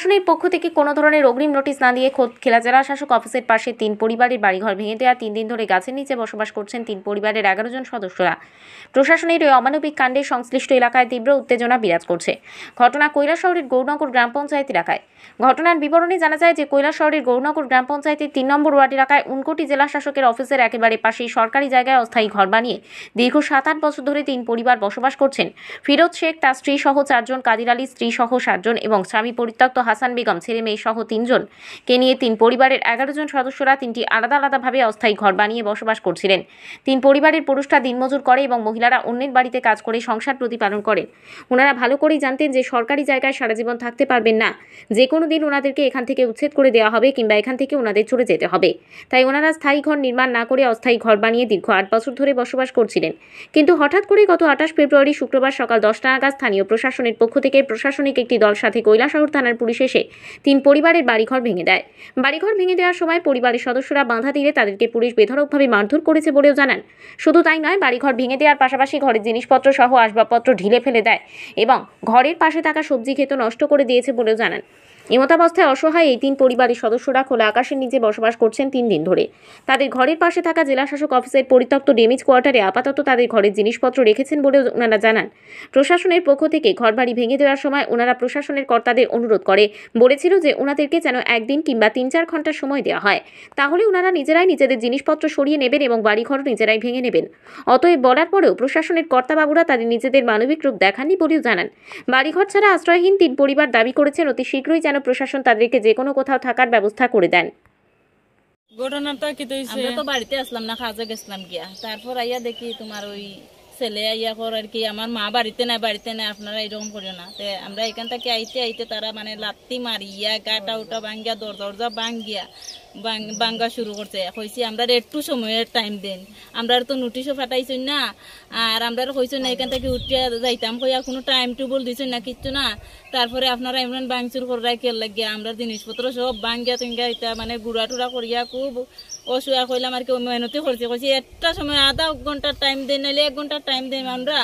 প্রশাসনের পক্ষ থেকে কোনো ধরনের অগ্রিম নোটিশ না দিয়ে খোদ খেলা জেলা শাসক অফিসের পাশে 3 পরিবারের বাড়িঘর ভেঙে দেওয়া 3 দিন ধরে গাছের নিচে বসবাস করছেন 3 পরিবারের 11 জন সদস্যরা। প্রশাসনের এই অমানবিক কাণ্ডে সংশ্লিষ্ট এলাকায় তীব্র উত্তেজনা বিরাজ করছে। ঘটনা কৈলাসহরের গৌরনগর গ্রাম পঞ্চায়েত এলাকায়। ঘটনার বিবরণে জানা যায় যে কৈলাসহরের গৌরনগর গ্রাম পঞ্চায়েতের 3 নম্বর ওয়ার্ড এলাকায় উনকোটি জেলা শাসকের অফিসের একেবারে পাশেই সরকারি জায়গায় অস্থায়ী ঘর বানিয়ে দীর্ঘ 7-8 বছর ধরে 3 পরিবার বসবাস করছেন। ফিরোজ শেখ, তার স্ত্রী সহ 4 জন, কাদির আলী স্ত্রী সহ 7 জন এবং স্বামী পরিত্যক্ত হাসান বেগম ছেলে মেয়ে সহ 3 জনকে নিয়ে 3 পরিবারের 11 জন সদস্যরা 3টি আলাদা আলাদাভাবে অস্থায়ী ঘর বানিয়ে বসবাস করছিলেন। 3 পরিবারের পুরুষরা দিনমজুর করে এবং মহিলারা অন্যের বাড়িতে কাজ করে সংসার প্রতিপালন করেন। ওনারা ভালো করেই জানতেন যে সরকারি জায়গায় সারা জীবন থাকতে পারবেন না, যে কোনো দিন ওনাদেরকে এখান থেকে উচ্ছেদ করে দেওয়া হবে কিংবা এখান থেকে ওনাদের চলে যেতে হবে। তাই ওনারা স্থায়ী ঘর নির্মাণ না করে অস্থায়ী ঘর বানিয়ে দীর্ঘ 8 বছর ধরে বসবাস করছিলেন। কিন্তু হঠাৎ করে গত 28 ফেব্রুয়ারি শুক্রবার সকাল 10টা নাগাদ স্থানীয় প্রশাসনের পক্ষ থেকে প্রশাসনিক একটি দল সাথে কৈলাসহর থানার পুলিশ এসে 3 পরিবারের বাড়িঘর ভেঙে দেয়। বাড়িঘর ভেঙে দেওয়ার সময় পরিবারের সদস্যরা বাধা দিলে তাদেরকে পুলিশ বেধড়কভাবে মারধর করেছে বলেও জানান। শুধু তাই নয়, বাড়িঘর ভেঙে দেওয়ার পাশাপাশি ঘরের জিনিসপত্র সহ আসবাবপত্র ঢিলে ফেলে দেয় এবং ঘরের পাশে থাকা সবজি ক্ষেত নষ্ট করে দিয়েছে বলেও জানান। এমতাবস্থায় অসহায় এই 3 পরিবারের সদস্যরা খোলা আকাশের নিচে বসবাস করছেন 3 দিন ধরে। তাদের ঘরের পাশে থাকা জেলা শাসক অফিসের পরিত্যক্ত ডেমিজ কোয়ার্টারে আপাতত তাদের ঘরের জিনিসপত্র রেখেছেন বলেও ওনারা জানান। প্রশাসনের পক্ষ থেকে ঘরবাড়ি ভেঙে দেওয়ার সময় ওনারা প্রশাসনের কর্তাদের অনুরোধ করে বলেছিল যে ওনাদেরকে যেন একদিন কিংবা 3-4 ঘন্টা সময় দেওয়া হয়, তাহলে ওনারা নিজেরাই নিজেদের জিনিসপত্র সরিয়ে নেবেন এবং বাড়িঘর নিজেরাই ভেঙে নেবেন। অতএব বলার পরেও প্রশাসনের কর্তাবাবুরা তাদের নিজেদের মানবিক রূপ দেখাননি বলেও জানান। বাড়িঘর ছাড়া আশ্রয়হীন 3 পরিবার দাবি করেছেন অতি শীঘ্রই যেন প্রশাসন তাদেরকে যে কোনো কোথাও থাকার ব্যবস্থা করে দেন। ঘটনাটা কি আমরা তো বাড়িতে আসলাম না, কাজে গেছিলাম গিয়া, তারপর আইয়া দেখি তোমার ওই ছেলে আইয়া কর আর কি আমার মা বাড়িতে নাই আপনারা এরকম করিও না। আমরা এখান থেকে আইতে তারা মানে লাত্তি মারিয়া গাটা উটা ভাঙ্গিয়া দরজা ভাঙ্গা শুরু করছে। কইছি আমরা একটু সময়ের টাইম দেন, আমরা তো নোটিশও ফাটাইছি না, আর আমরা কইছি না এখান থেকে উঠিয়া যাইতাম, কইয়া কোনো টাইম টেবল দিছেন না, কিচ্ছু না। তারপরে আপনারা এমন ভাঙচুর করাই কেল লাগিয়া আমরা জিনিসপত্র সব ভাঙ্গিয়া টিঙ্গা এটা মানে গুড়া টুড়া করিয়া খুব অসুয়া কইলাম আর কি মেহনতি করছে। কইছি একটা সময় আধা ঘন্টার টাইম দেন, নাইলে 1 ঘন্টার টাইম দেন, আমরা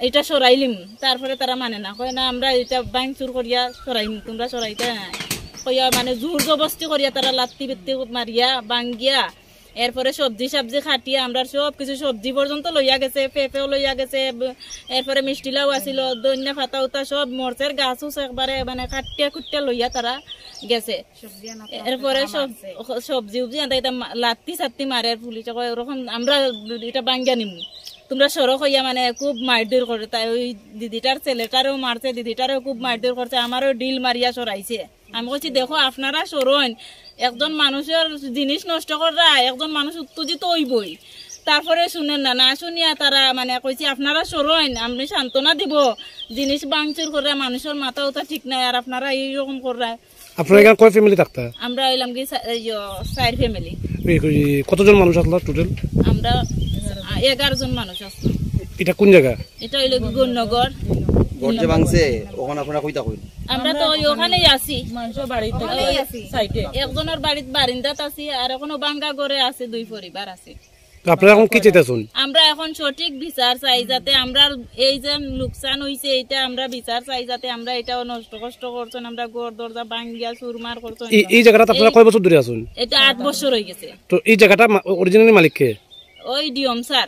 এটা সরাইলিম। তারপরে তারা মানে না, কয় না আমরা এটা ভাঙচুর করিয়া সরাইম, তোমরা সরাইতে না, কইয়া মানে জোর জবস্তি করিয়া তারা লাত্তি বিত্তি মারিয়া ভাঙ্গিয়া এরপরে সবজি খাটিয়া আমরা সব কিছু সবজি পর্যন্ত লইয়া গেছে, পেঁপেও লইয়া গেছে, এরপরে মিষ্টিলাও আছিল, দৈন্য ফাতা উতা সব মরচের গাছও একবারে মানে কাটিয়া খুটিয়া লইয়া তারা গেছে। এরপরে সবজি উবজি এটা লাত্তি সাত্তি মারে পুলিশ, ওরকম আমরা এটা ভাঙ্গিয়া নিমু, তোমরা সড়ক হইয়া মানে খুব মারধর করে। তাই ওই দিদিটার ছেলেটারেও মারছে, দিদিটারেও খুব মারধর করছে, আমারও ডিল মারিয়া সরাইছে। আমি বলছি দেখো আপনারা সরণ, একজন মানুষের জিনিস নষ্ট করা, একজন মানুষ উত্তেজিত হইবই। তারপরে শুনেন না শুনিয়া তারা মানে কইছি আপনারা সরণ, আমি সান্ত্বনা দিব, জিনিস ভাঙচুর করে মানুষের মাথা উঠা ঠিক নাই, আর আপনারা এইরকম করা। আপনারা এখানে কয় ফ্যামিলি থাকতা? আমরা এলাম কি 4 ফ্যামিলি। কতজন মানুষ আসলো টোটাল? আমরা 11 জন মানুষ আসলো। এটা কোন জায়গা? এটা হইলো গৌরনগর। গর্জে ভাঙছে ওখানে আপনারা কইতা কইন? আমরা তো ওখানেই আছি, মানুষের বাড়িতে সাইডে একজনের বাড়িতে বারিন্দাত আছি, আর এখনো ভাঙ্গা ঘরে আছে 2 পরিবার আছে। আপনারা এখন কি চাইতেছেন? আমরা এখন সঠিক বিচার চাই, যাতে আমরা এই যে লোকসান হইছে এটা আমরা বিচার চাই, যাতে আমরা এটাও নষ্ট কষ্ট করছেন, আমরা ঘর দরজা ভাঙ্গিয়া চুরমার করছেন। এই জায়গাটা আপনারা কয় বছর ধরে আছেন? এটা 8 বছর হয়ে গেছে। তো এই জায়গাটা অরিজিনালি মালিক কে? ওই ডিএম স্যার।